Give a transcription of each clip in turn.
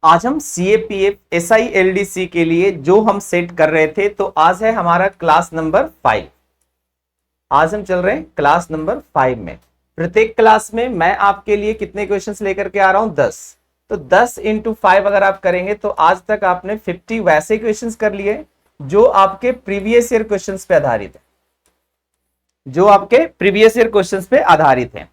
आज हम CAPF SI LDC के लिए जो हम सेट कर रहे थे, तो आज है हमारा क्लास नंबर 5। आज हम चल रहे हैं क्लास नंबर 5 में। प्रत्येक क्लास में मैं आपके लिए कितने क्वेश्चंस लेकर के आ रहा हूं? 10। तो 10 इंटू 5 अगर आप करेंगे तो आज तक आपने 50 वैसे क्वेश्चंस कर लिए जो आपके प्रीवियस ईयर क्वेश्चंस पे आधारित है, जो आपके प्रीवियस ईयर क्वेश्चंस पे आधारित है।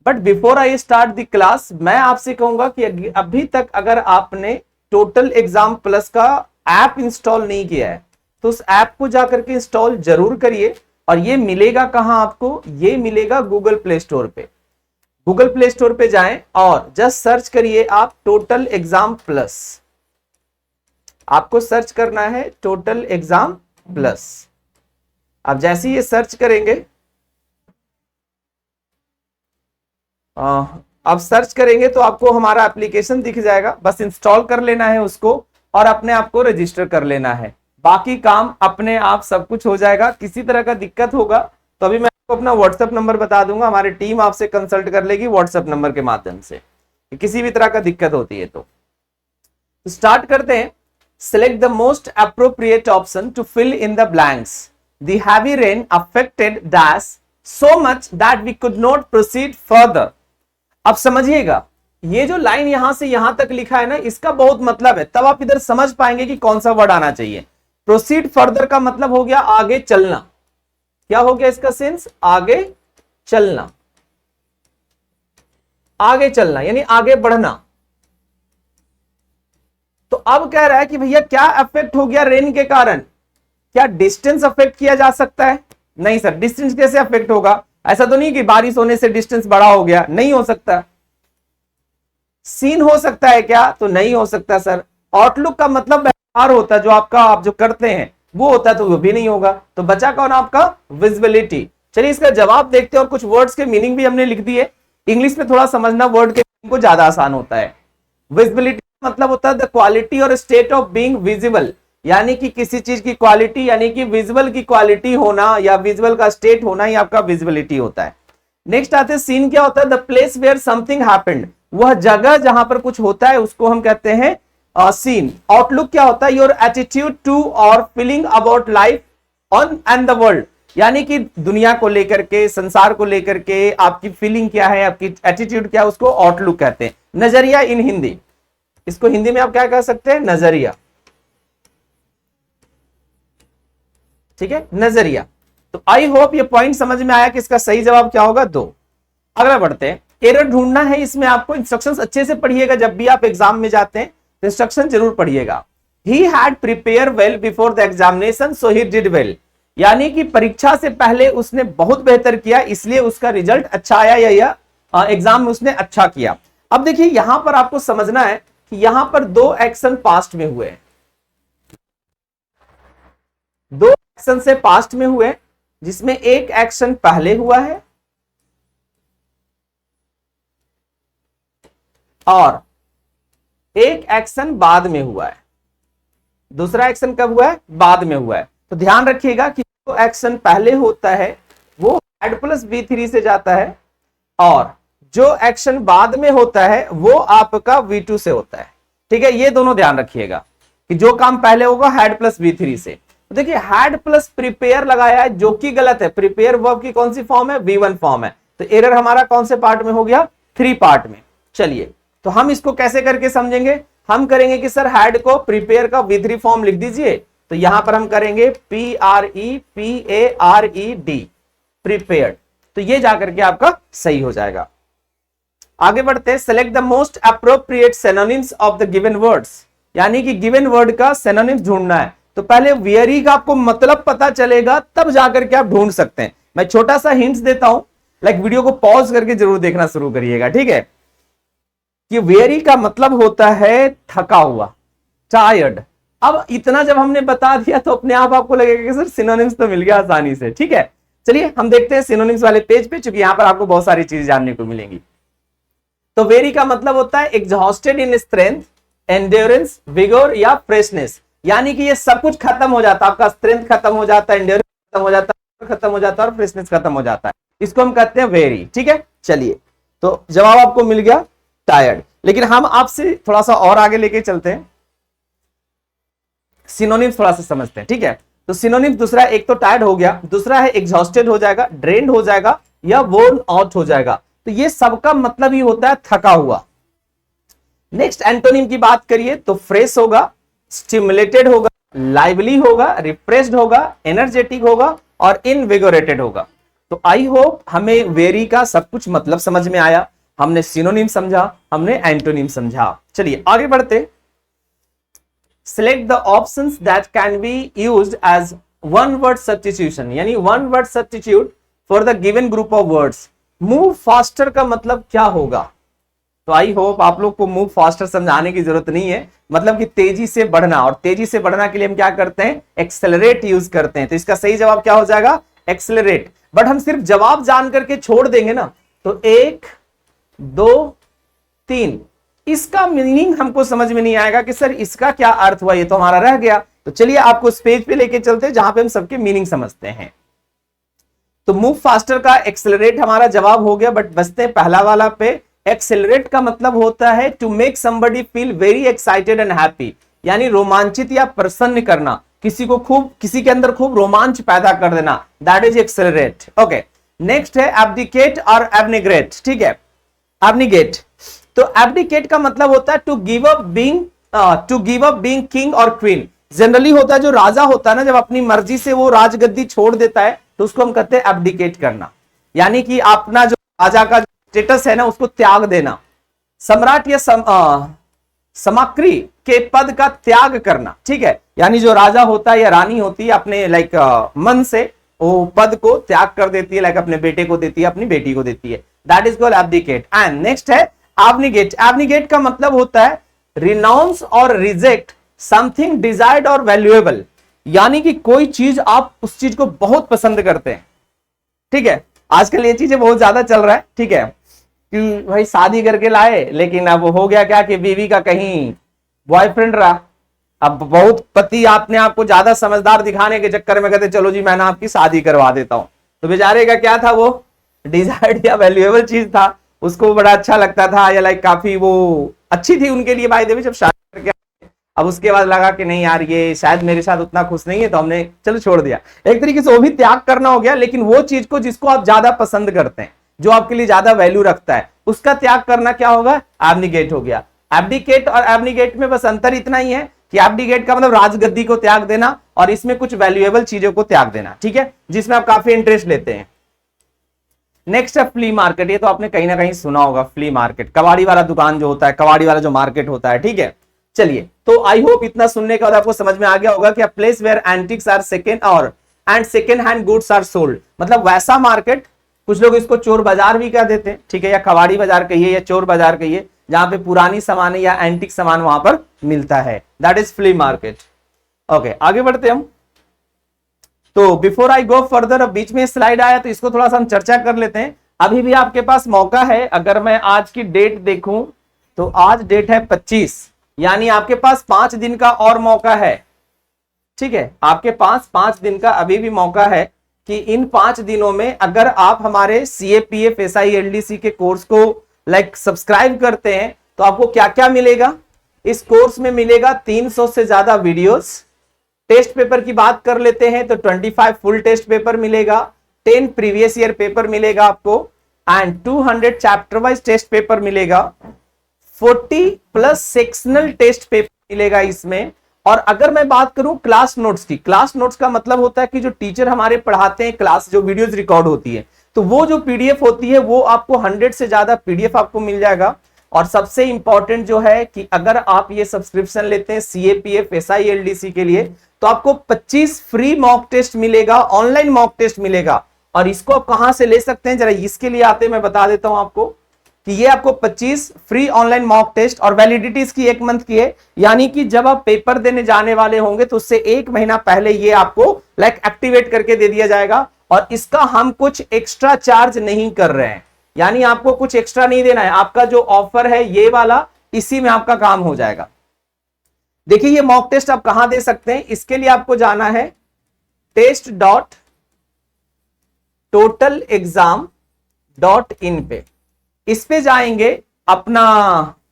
But before I start the class, मैं आपसे कहूंगा कि अभी तक अगर आपने टोटल एग्जाम प्लस का ऐप इंस्टॉल नहीं किया है तो उस ऐप को जाकर के इंस्टॉल जरूर करिए। और ये मिलेगा कहां आपको? ये मिलेगा गूगल प्ले स्टोर पे। गूगल प्ले स्टोर पे जाएं और जस्ट सर्च करिए आप टोटल एग्जाम प्लस। आपको सर्च करना है टोटल एग्जाम प्लस। आप जैसे ही ये सर्च करेंगे, अब सर्च करेंगे तो आपको हमारा एप्लीकेशन दिख जाएगा। बस इंस्टॉल कर लेना है उसको और अपने आप को रजिस्टर कर लेना है। बाकी काम अपने आप सब कुछ हो जाएगा। किसी तरह का दिक्कत होगा तो अभी मैं आपको अपना व्हाट्सएप नंबर बता दूंगा, हमारी टीम आपसे कंसल्ट कर लेगी व्हाट्सएप नंबर के माध्यम से, किसी भी तरह का दिक्कत होती है तो स्टार्ट करते हैं। Select the most appropriate option to fill in the blanks. The heavy rain affected dash so much that we could not proceed further। अब समझिएगा, ये जो लाइन यहां से यहां तक लिखा है ना, इसका बहुत मतलब है, तब आप इधर समझ पाएंगे कि कौन सा वर्ड आना चाहिए। प्रोसीड फर्दर का मतलब हो गया आगे चलना। क्या हो गया इसका सेंस? आगे चलना। आगे चलना यानी आगे बढ़ना। तो अब कह रहा है कि भैया क्या अफेक्ट हो गया रेन के कारण? क्या डिस्टेंस अफेक्ट किया जा सकता है? नहीं सर, डिस्टेंस कैसे अफेक्ट होगा? ऐसा तो नहीं कि बारिश होने से डिस्टेंस बड़ा हो गया, नहीं हो सकता। सीन हो सकता है क्या? तो नहीं हो सकता सर। आउटलुक का मतलब व्यवहार होता है, जो आप जो करते हैं वो होता है, तो वो भी नहीं होगा। तो बचा कौन आपका? विजिबिलिटी। चलिए इसका जवाब देखते हैं और कुछ वर्ड्स के मीनिंग भी हमने लिख दिए। इंग्लिश में थोड़ा समझना वर्ड के मीनिंग को ज्यादा आसान होता है। विजिबिलिटी मतलब होता है द क्वालिटी और स्टेट ऑफ बीइंग विजिबल, यानी कि किसी चीज की क्वालिटी, यानी कि विजुअल की क्वालिटी होना या विजुअल का स्टेट होना ही आपका विजिबिलिटी होता है। नेक्स्ट आते हैं सीन। क्या होता है? The place where something happened, वह जगह जहां पर कुछ होता है उसको हम कहते हैं सीन। आउटलुक क्या होता है? योर एटीट्यूड टू और feeling about life on and the world, यानी कि दुनिया को लेकर के, संसार को लेकर के आपकी फीलिंग क्या है, आपकी एटीट्यूड क्या है, उसको आउटलुक कहते हैं। नजरिया इन हिंदी, इसको हिंदी में आप क्या कह सकते हैं? नजरिया। ठीक है, नजरिया। तो आई होप ये पॉइंट समझ में आया कि इसका सही जवाब क्या होगा? 2। अगला बढ़ते हैं। एरर ढूंढना है, इसमें आपको इंस्ट्रक्शंस अच्छे से पढ़िएगा। जब भी आप एग्जाम में जाते हैं तो इंस्ट्रक्शन जरूर पढ़िएगा। He had prepare well before the examination so he did well, यानी कि परीक्षा से पहले उसने बहुत बेहतर किया इसलिए उसका रिजल्ट अच्छा आया, या एग्जाम में उसने अच्छा किया। अब देखिए यहां पर आपको समझना है कि यहां पर 2 एक्शन पास्ट में हुए हैं। 2 एक्शन से पास्ट में हुए, जिसमें एक एक्शन पहले हुआ है और एक एक्शन बाद में हुआ है। दूसरा एक्शन कब हुआ है? बाद में हुआ है। तो ध्यान रखिएगा कि जो एक्शन पहले होता है वो हैड प्लस V3 से जाता है और जो एक्शन बाद में होता है वो आपका V2 से होता है। ठीक है, ये दोनों ध्यान रखिएगा कि जो काम पहले होगा हैड प्लस V3 से। तो देखिए हैड प्लस प्रिपेयर लगाया है, जो कि गलत है। प्रिपेयर वर्ब की कौन सी फॉर्म है? V1 फॉर्म है। तो एरर हमारा कौन से पार्ट में हो गया? 3 पार्ट में। चलिए तो हम इसको कैसे करके समझेंगे? हम करेंगे कि सर हैड को प्रिपेयर का V3 फॉर्म लिख दीजिए। तो यहां पर हम करेंगे PREPARED, प्रिपेयर्ड। तो ये जाकर के आपका सही हो जाएगा। आगे बढ़ते हैं। Select the most appropriate synonyms of the given words, यानी कि गिवन वर्ड का सिनोनिम्स ढूंढना है। तो पहले वेरी का आपको मतलब पता चलेगा तब जाकर के आप ढूंढ सकते हैं। मैं छोटा सा हिंट्स देता हूं, लाइक वीडियो को पॉज करके जरूर देखना शुरू करिएगा। ठीक है, कि वेरी का मतलब होता है थका हुआ, टायर्ड। अब इतना जब हमने बता दिया तो अपने आप आपको लगेगा कि सर सिनोनिम्स तो मिल गया आसानी से। ठीक है, चलिए हम देखते हैं सिनोनिम्स वाले पेज पे, चूंकि यहां पर आपको बहुत सारी चीजें जानने को मिलेंगी। तो वेरी का मतलब होता है एग्जॉस्टेड इन स्ट्रेंथ, एंड्योरेंस, विगोर या फ्रेशनेस, यानी कि ये सब कुछ खत्म हो जाता है। आपका स्ट्रेंथ खत्म हो जाता है, एंड्योरेंस खत्म हो जाता है, खत्म हो जाता है और फ्रेशनेस खत्म हो जाता है। इसको हम कहते हैं वेरी। ठीक है, चलिए तो जवाब आपको मिल गया टायर्ड। लेकिन हम आपसे थोड़ा सा और आगे लेके चलते हैं, सिनोनिम्स थोड़ा सा समझते हैं, ठीक है। तो सिनोनिम्स दूसरा, एक तो टायर्ड हो गया, दूसरा है एग्जॉस्टेड हो जाएगा, ड्रेन्ड हो जाएगा या वोर्न आउट हो जाएगा। तो ये सबका मतलब ही होता है थका हुआ। नेक्स्ट एंटोनिम की बात करिए तो फ्रेश होगा, स्टिमुलेटेड होगा, लाइवली होगा, रिफ्रेश्ड होगा, एनर्जेटिक होगा और इनविगोरेटेड होगा। तो आई होप हमें वेरी का सब कुछ मतलब समझ में आया, हमने सिनोनिम समझा, हमने एंटोनिम समझा। चलिए आगे बढ़ते। Select the options that can be used as one word substitution, यानी one word substitute for the given group of words। Move faster का मतलब क्या होगा? तो आई होप आप लोग को मूव फास्टर समझाने की जरूरत नहीं है, मतलब कि तेजी से बढ़ना, और तेजी से बढ़ना के लिए हम क्या करते हैं? एक्सेलरेट यूज करते हैं। तो इसका सही जवाब क्या हो जाएगा? एक्सेलरेट। बट हम सिर्फ जवाब जान करके छोड़ देंगे ना, तो 1 2 3 इसका मीनिंग हमको समझ में नहीं आएगा कि सर इसका क्या अर्थ हुआ, ये तो हमारा रह गया। तो चलिए आपको इस पेज पे लेके चलते हैं जहां पे हम सबके मीनिंग समझते हैं। तो मूव फास्टर का एक्सेलरेट हमारा जवाब हो गया, बट बचते हैं पहला वाला पे। एक्सेलरेट का मतलब होता है to make somebody feel very excited and happy, यानी रोमांचित या प्रसन्न करना, किसी को खूब, किसी के अंदर खूब रोमांच पैदा कर देना, that is accelerate. Okay, next है एब्डिकेट और एब्निग्रेट, ठीक है। एब्निगेट, तो एब्डिकेट का मतलब होता है to give up being king और क्वीन। जनरली होता है जो राजा होता है ना, जब अपनी मर्जी से वो राजगद्दी छोड़ देता है तो उसको हम कहते हैं एब्डिकेट करना, यानी कि अपना जो राजा का स्टेटस है ना उसको त्याग देना। सम्राट या समाक्री के पद का त्याग करना, ठीक है, यानी जो राजा होता है या रानी होती है अपने मन से वो पद को त्याग कर देती है, अपने बेटे को देती है, अपनी बेटी को देती है, that is called abdicate. And next है एब्निगेट। एब्निगेट का मतलब होता है रिनाउंस और रिजेक्ट समथिंग डिजायर्ड और वैल्यूएबल, यानी कि कोई चीज आप उस चीज को बहुत पसंद करते हैं, ठीक है। आजकल ये चीजें बहुत ज्यादा चल रहा है, ठीक है, कि भाई शादी करके लाए लेकिन अब हो गया क्या कि बीवी का कहीं बॉयफ्रेंड रहा। अब बहुत पति अपने आप को ज्यादा समझदार दिखाने के चक्कर में कहते चलो जी मैं ना आपकी शादी करवा देता हूं। तो बेचारे का क्या था, वो डिजायर्ड या वैल्यूएबल चीज था, उसको बड़ा अच्छा लगता था, या काफी वो अच्छी थी उनके लिए भाई देवी जब शादी करके। अब उसके बाद लगा कि नहीं यार ये शायद मेरे साथ उतना खुश नहीं है, तो हमने चलो छोड़ दिया। एक तरीके से वो भी त्याग करना हो गया, लेकिन वो चीज को जिसको आप ज्यादा पसंद करते हैं, जो आपके लिए ज्यादा वैल्यू रखता है, उसका त्याग करना क्या होगा? एब्निगेट हो गया। एब्डिकेट और एब्निगेट में बस अंतर इतना ही है कि एब्डिकेट का मतलब राजगद्दी को त्याग देना, और इसमें कुछ वैल्यूएबल चीजों को त्याग देना, ठीक है, जिसमें आप काफी इंटरेस्ट लेते हैं। नेक्स्ट है फ्ली मार्केट। ये तो आपने कहीं ना कहीं सुना होगा, फ्ली मार्केट, कबाड़ी वाला दुकान जो होता है, कबाड़ी वाला जो मार्केट होता है, ठीक है। चलिए, तो आई होप इतना सुनने के बाद आपको समझ में आ गया होगा कि a place where antiques are second hand goods are sold, मतलब वैसा मार्केट, कुछ लोग इसको चोर बाजार भी कह देते हैं, ठीक है, या कबाड़ी बाजार कहिए या चोर बाजार कहिए, जहां पे पुरानी सामान या एंटिक सामान वहां पर मिलता है, that is flea market. Okay, आगे बढ़ते हम। तो बिफोर आई गो फर्दर, अब बीच में स्लाइड आया तो इसको थोड़ा सा हम चर्चा कर लेते हैं। अभी भी आपके पास मौका है, अगर मैं आज की डेट देखूं तो आज डेट है 25, यानी आपके पास 5 दिन का और मौका है, ठीक है, आपके पास 5 दिन का अभी भी मौका है कि इन 5 दिनों में अगर आप हमारे CAPF SI LDC के कोर्स को सब्सक्राइब करते हैं तो आपको क्या क्या मिलेगा। इस कोर्स में मिलेगा 300 से ज्यादा वीडियोस। टेस्ट पेपर की बात कर लेते हैं तो 25 फुल टेस्ट पेपर मिलेगा, 10 प्रीवियस ईयर पेपर मिलेगा आपको, and 200 chapter wise test paper मिलेगा, 40 प्लस सेक्शनल टेस्ट पेपर मिलेगा इसमें। और अगर मैं बात करूं क्लास नोट्स की, क्लास नोट्स का मतलब होता है कि जो टीचर हमारे पढ़ाते हैं क्लास, जो वीडियोस रिकॉर्ड होती है, तो वो जो PDF होती है वो आपको 100 से ज्यादा PDF आपको मिल जाएगा। और सबसे इंपॉर्टेंट जो है कि अगर आप ये सब्सक्रिप्शन लेते हैं CAPF SI LDC के लिए, तो आपको 25 फ्री मॉक टेस्ट मिलेगा, ऑनलाइन मॉक टेस्ट मिलेगा। और इसको आप कहां से ले सकते हैं, जरा इसके लिए आते मैं बता देता हूं आपको कि ये आपको 25 फ्री ऑनलाइन मॉक टेस्ट, और वैलिडिटी इसकी 1 मंथ की है, यानी कि जब आप पेपर देने जाने वाले होंगे तो उससे 1 महीना पहले ये आपको एक्टिवेट करके दे दिया जाएगा। और इसका हम कुछ एक्स्ट्रा चार्ज नहीं कर रहे हैं, यानी आपको कुछ एक्स्ट्रा नहीं देना है, आपका जो ऑफर है ये वाला, इसी में आपका काम हो जाएगा। देखिए ये मॉक टेस्ट आप कहां दे सकते हैं, इसके लिए आपको जाना है test.totalexam.in पे। इस पे जाएंगे, अपना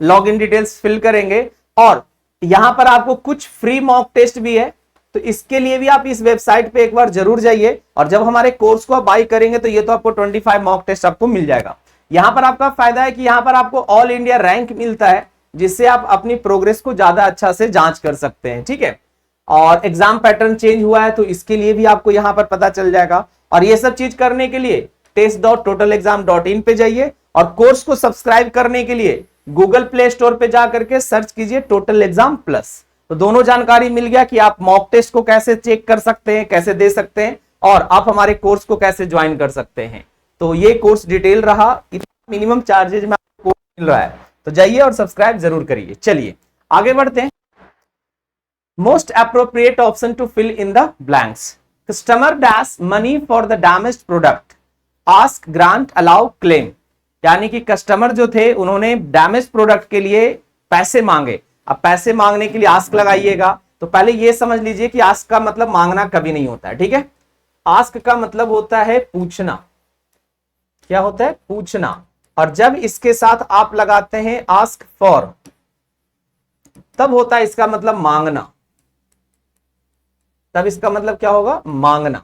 लॉग इन डिटेल्स फिल करेंगे और यहां पर आपको कुछ फ्री मॉक टेस्ट भी है, तो इसके लिए भी आप इस वेबसाइट पे एक बार जरूर जाइए और जब हमारे कोर्स को आप बाई करेंगे तो ये तो आपको 25 मॉक टेस्ट आपको मिल जाएगा। यहां पर आपका फायदा है कि यहां पर आपको ऑल इंडिया रैंक मिलता है, जिससे आप अपनी प्रोग्रेस को ज्यादा अच्छा से जांच कर सकते हैं, ठीक है। और एग्जाम पैटर्न चेंज हुआ है तो इसके लिए भी आपको यहां पर पता चल जाएगा। और ये सब चीज करने के लिए test.totalexam.in पे जाइए और कोर्स को सब्सक्राइब करने के लिए गूगल प्ले स्टोर पे जाकर के सर्च कीजिए टोटल एग्जाम प्लस। तो दोनों जानकारी मिल गया कि आप मॉक टेस्ट को कैसे चेक कर सकते हैं, कैसे दे सकते हैं और आप हमारे कोर्स को कैसे ज्वाइन कर सकते हैं। तो ये कोर्स डिटेल रहा, इतना मिनिमम चार्जेज में आपको कोर्स मिल रहा है, तो जाइए और सब्सक्राइब जरूर करिए। चलिए आगे बढ़ते हैं। Most appropriate option to fill in the blanks, customer dash money for the damaged product, ask, grant, allow, claim. यानी कि कस्टमर जो थे उन्होंने डैमेज प्रोडक्ट के लिए पैसे मांगे। अब पैसे मांगने के लिए आस्क लगाइएगा, तो पहले ये समझ लीजिए कि आस्क का मतलब मांगना कभी नहीं होता है, ठीक है। आस्क का मतलब होता है पूछना। क्या होता है? पूछना। और जब इसके साथ आप लगाते हैं आस्क फॉर, तब होता है इसका मतलब मांगना। तब इसका मतलब क्या होगा? मांगना।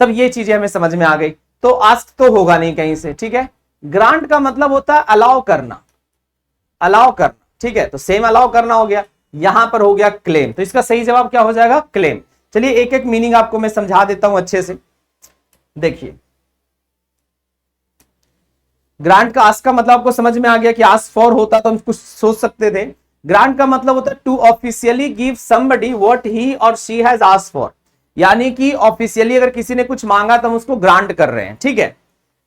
तब ये चीजें हमें समझ में आ गई। तो आस्क तो होगा नहीं कहीं से, ठीक है। ग्रांट का मतलब होता है अलाउ करना, अलाउ करना, ठीक है। तो सेम अलाउ करना हो गया। यहां पर हो गया क्लेम, तो इसका सही जवाब क्या हो जाएगा? क्लेम। चलिए एक एक मीनिंग आपको मैं समझा देता हूं अच्छे से। देखिए, ग्रांट का आस्क का मतलब आपको समझ में आ गया कि आस्क फॉर होता तो हम कुछ सोच सकते थे। ग्रांट का मतलब होता है to officially give somebody what he or she has asked for, यानी कि ऑफिशियली अगर किसी ने कुछ मांगा तो हम उसको ग्रांट कर रहे हैं, ठीक है।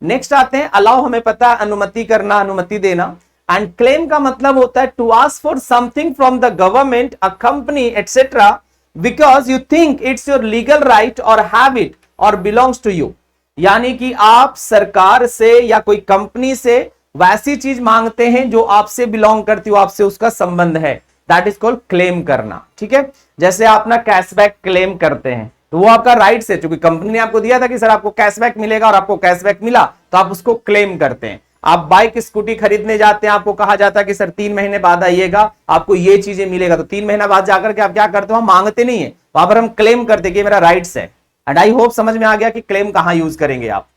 नेक्स्ट आते हैं अलाउ, हमें पता है अनुमति करना, अनुमति देना। एंड क्लेम का मतलब होता है to ask for something from the government, a company etcetera, because you think it's your legal right or have it or belongs to you. यानी कि आप सरकार से या कोई कंपनी से वैसी चीज मांगते हैं जो आपसे बिलोंग करती हो, आपसे उसका संबंध है, दैट इज कॉल्ड क्लेम करना, ठीक है। जैसे आप ना कैशबैक क्लेम करते हैं तो वो आपका राइट है, क्योंकि कंपनी ने आपको दिया था कि सर आपको कैशबैक मिलेगा और आपको कैशबैक मिला तो आप उसको क्लेम करते हैं। आप बाइक स्कूटी खरीदने जाते हैं, आपको कहा जाता है कि सर 3 महीने बाद आइएगा, आपको ये चीजें मिलेगा, तो 3 महीना बाद जाकर के आप क्या करते हो? हम मांगते नहीं है, वहां पर हम क्लेम करते हैं कि मेरा राइट्स है। एंड आई होप समझ में आ गया कि क्लेम कहां यूज करेंगे आप।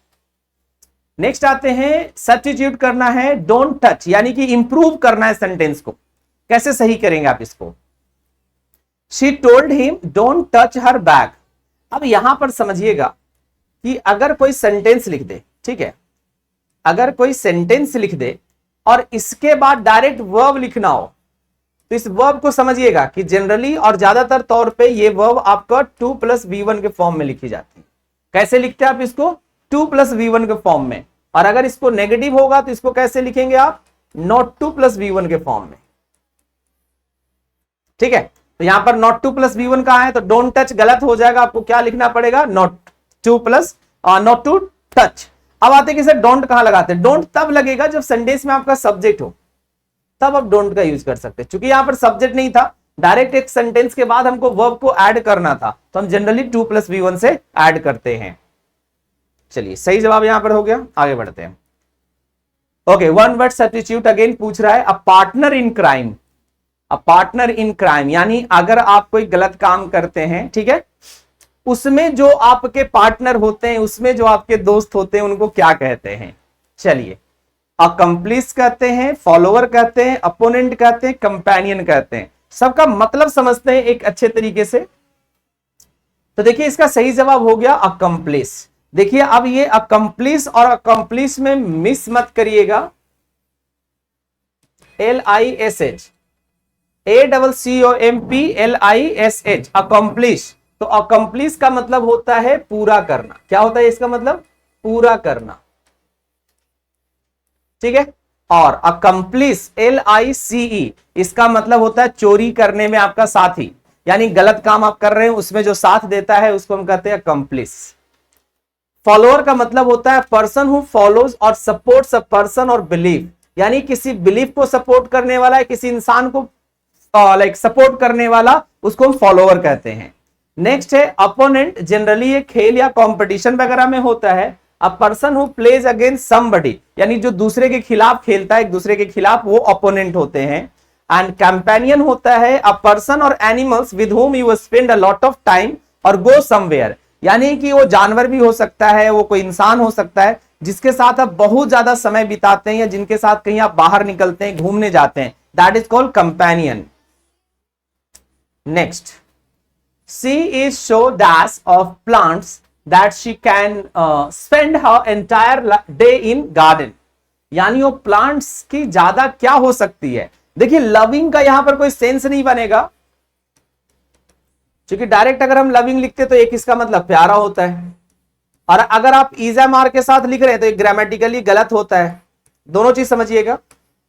नेक्स्ट आते हैं सब्स्टिट्यूट करना है डोंट टच, यानी कि इंप्रूव करना है सेंटेंस को। कैसे सही करेंगे आप इसको? She told him don't touch her bag. अब यहां पर समझिएगा कि अगर कोई सेंटेंस लिख दे, ठीक है, अगर कोई सेंटेंस लिख दे और इसके बाद डायरेक्ट वर्ब लिखना हो, तो इस वर्ब को समझिएगा कि जनरली और ज्यादातर तौर पे ये वर्ब आपका 2 + V1 के फॉर्म में लिखी जाती है। कैसे लिखते हैं आप इसको? 2 + V1 के फॉर्म में। और अगर इसको नेगेटिव होगा तो इसको कैसे लिखेंगे आप? नॉट 2 + V1 के फॉर्म में, ठीक है। तो यहां पर नॉट 2 + V1 कहां है? तो डोंट टच गलत हो जाएगा, आपको क्या लिखना पड़ेगा? Not to touch. अब आते कि सर डोंट कहां लगाते हैं? डोंट तब लगेगा जब सेंटेंस में आपका सब्जेक्ट हो, तब आप डोंट का यूज कर सकते हैं। क्योंकि यहां पर सब्जेक्ट नहीं था, डायरेक्ट एक सेंटेंस के बाद हमको वर्ब को ऐड करना था, तो हम जनरली 2 + V1 से ऐड करते हैं। चलिए सही जवाब यहां पर हो गया। आगे बढ़ते हैं। Okay, one word substitute again पूछ रहा है, a partner in crime. A partner in crime यानी अगर आप कोई गलत काम करते हैं, ठीक है, उसमें जो आपके पार्टनर होते हैं, उसमें जो आपके दोस्त होते हैं, उनको क्या कहते हैं? चलिए, अकम्प्लिस कहते हैं, फॉलोअर कहते हैं, अपोनेंट कहते हैं, कंपेनियन कहते हैं। सबका मतलब समझते हैं एक अच्छे तरीके से। तो देखिए इसका सही जवाब हो गया अकम्प्लिस। देखिए अब ये अकम्प्लिस और अकम्प्लिस में मिस मत करिएगा। LISH, ACCOMPLISH, accomplish. तो अकम्प्लिश का मतलब होता है पूरा करना। क्या होता है इसका मतलब? पूरा करना, ठीक है। और अकम्प्लिश LICE, इसका मतलब होता है चोरी करने में आपका साथी, यानी गलत काम आप कर रहे हैं उसमें जो साथ देता है उसको हम कहते हैं अकम्प्लिश। फॉलोअर का मतलब होता है पर्सन हु फॉलोज और सपोर्ट्स अ पर्सन और बिलीव, यानी किसी बिलीफ को सपोर्ट करने वाला है, किसी इंसान को सपोर्ट करने वाला, उसको हम फॉलोअर कहते हैं। नेक्स्ट है अपोनेंट। जनरली ये खेल या कंपटीशन वगैरह में होता है। A person who plays against somebody, यानी जो दूसरे के खिलाफ खेलता है, एक दूसरे के खिलाफ, वो ओपोनेंट होते हैं। एंड कंपेनियन होता है अ पर्सन और animals with whom you spend a lot of time और गो समवेयर, यानी कि वो जानवर भी हो सकता है, वो कोई इंसान हो सकता है जिसके साथ आप बहुत ज्यादा समय बिताते हैं या जिनके साथ कहीं आप बाहर निकलते हैं, घूमने जाते हैं, that is called companion. Next, she is so dash of plants that she can spend her entire day in garden, यानी वो प्लांट्स की ज्यादा क्या हो सकती है। देखिए लविंग का यहां पर कोई सेंस नहीं बनेगा, क्योंकि डायरेक्ट अगर हम लविंग लिखते तो एक इसका मतलब प्यारा होता है, और अगर आप इज़ामार के साथ लिख रहे हैं तो एक ग्रामेटिकली गलत होता है। दोनों चीज समझिएगा,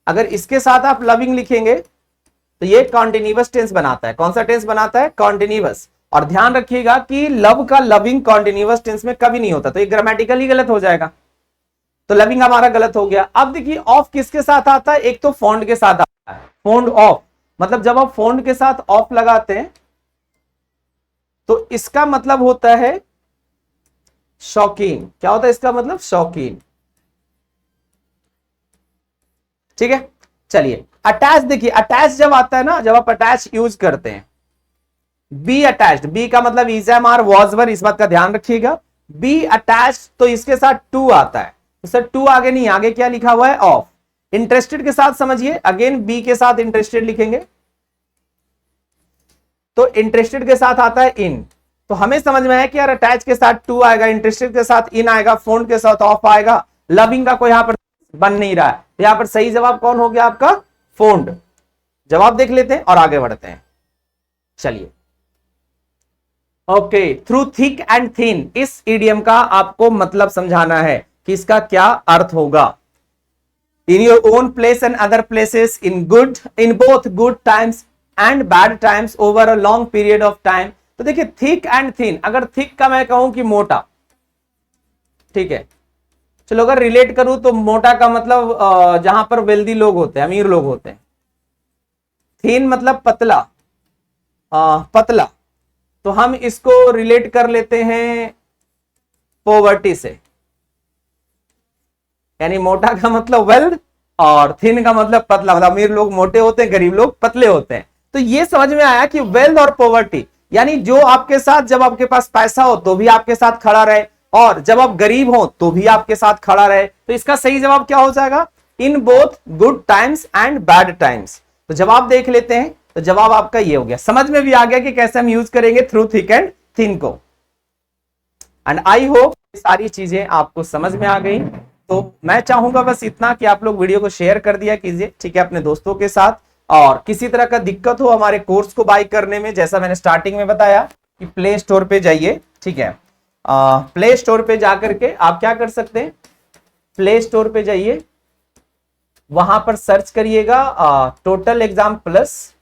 अगर इसके साथ आप लविंग लिखेंगे तो ये कॉन्टिन्यूअस टेंस बनाता है। कौन सा टेंस बनाता है? कॉन्टिन्यूअस। और ध्यान रखिएगा कि लव का लविंग कॉन्टिन्यूअस टेंस में कभी नहीं होता, तो ये ग्रामेटिकली गलत हो जाएगा, तो लविंग हमारा गलत हो गया। अब देखिए ऑफ किसके साथ आता है? एक तो फॉन्ड के साथ आता है, फॉन्ड ऑफ, मतलब जब आप फॉन्ड के साथ ऑफ लगाते हैं तो इसका मतलब होता है शौकीन। क्या होता है इसका मतलब? शौकीन। ठीक है, चलिए अटैच देखिए, अटैच जब आता है ना, जब आप अटैच यूज करते हैं, बी अटैच्ड, बी का मतलब इज़ामार वॉजवर, इस बात का ध्यान रखिएगा। बी अटैच्ड तो इसके साथ टू आता है, तो सर टू आगे नहीं, आगे क्या लिखा हुआ है? ऑफ। इंटरेस्टेड के साथ समझिए, अगेन बी के साथ इंटरेस्टेड लिखेंगे तो इंटरेस्टेड के साथ आता है इन, तो हमें समझ में आया कि यार अटैच के साथ टू आएगा, इंटरेस्टेड के साथ इन आएगा, फोन के साथ ऑफ आएगा, लविंग का कोई यहां पर बन नहीं रहा है, तो यहां पर सही जवाब कौन हो गया आपका? फोन्ड। जवाब देख लेते हैं और आगे बढ़ते हैं। चलिए, okay, through thick and thin, इस इडियम का आपको मतलब समझाना है कि इसका क्या अर्थ होगा। In your own place and other places, in good, in both good times and bad times, over a long period of time. तो देखिए थिक एंड थिन, अगर थिक का मैं कहूं कि मोटा, ठीक है, चलो अगर रिलेट करूं तो मोटा का मतलब जहां पर वेल्दी लोग होते हैं, अमीर लोग होते हैं। थिन मतलब पतला, पतला, तो हम इसको रिलेट कर लेते हैं पॉवर्टी से, यानी मोटा का मतलब वेल्थ और थिन का मतलब पतला, मतलब अमीर लोग मोटे होते हैं, गरीब लोग पतले होते हैं। तो ये समझ में आया कि वेल्थ और पॉवर्टी, यानी जो आपके साथ, जब आपके पास पैसा हो तो भी आपके साथ खड़ा रहे, और जब आप गरीब हो तो भी आपके साथ खड़ा रहे, तो इसका सही जवाब क्या हो जाएगा? In both good times and bad times. तो जवाब देख लेते हैं, तो जवाब आपका ये हो गया। समझ में भी आ गया कि कैसे हम यूज करेंगे थ्रू थिक एंड थिन को। एंड आई होप सारी चीजें आपको समझ में आ गई। तो मैं चाहूंगा बस इतना कि आप लोग वीडियो को शेयर कर दिया कीजिए, ठीक है, अपने दोस्तों के साथ। और किसी तरह का दिक्कत हो हमारे कोर्स को बाय करने में, जैसा मैंने स्टार्टिंग में बताया कि प्ले स्टोर पे जाइए, ठीक है, प्ले स्टोर पे जाकर के आप क्या कर सकते हैं, प्ले स्टोर पे जाइए, वहां पर सर्च करिएगा total exam plus,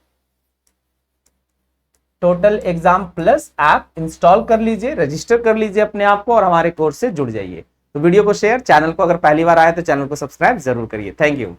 total exam plus app install कर लीजिए, रजिस्टर कर लीजिए अपने आप को और हमारे कोर्स से जुड़ जाइए। तो वीडियो को शेयर, चैनल को अगर पहली बार आए तो चैनल को सब्सक्राइब जरूर करिए। Thank you.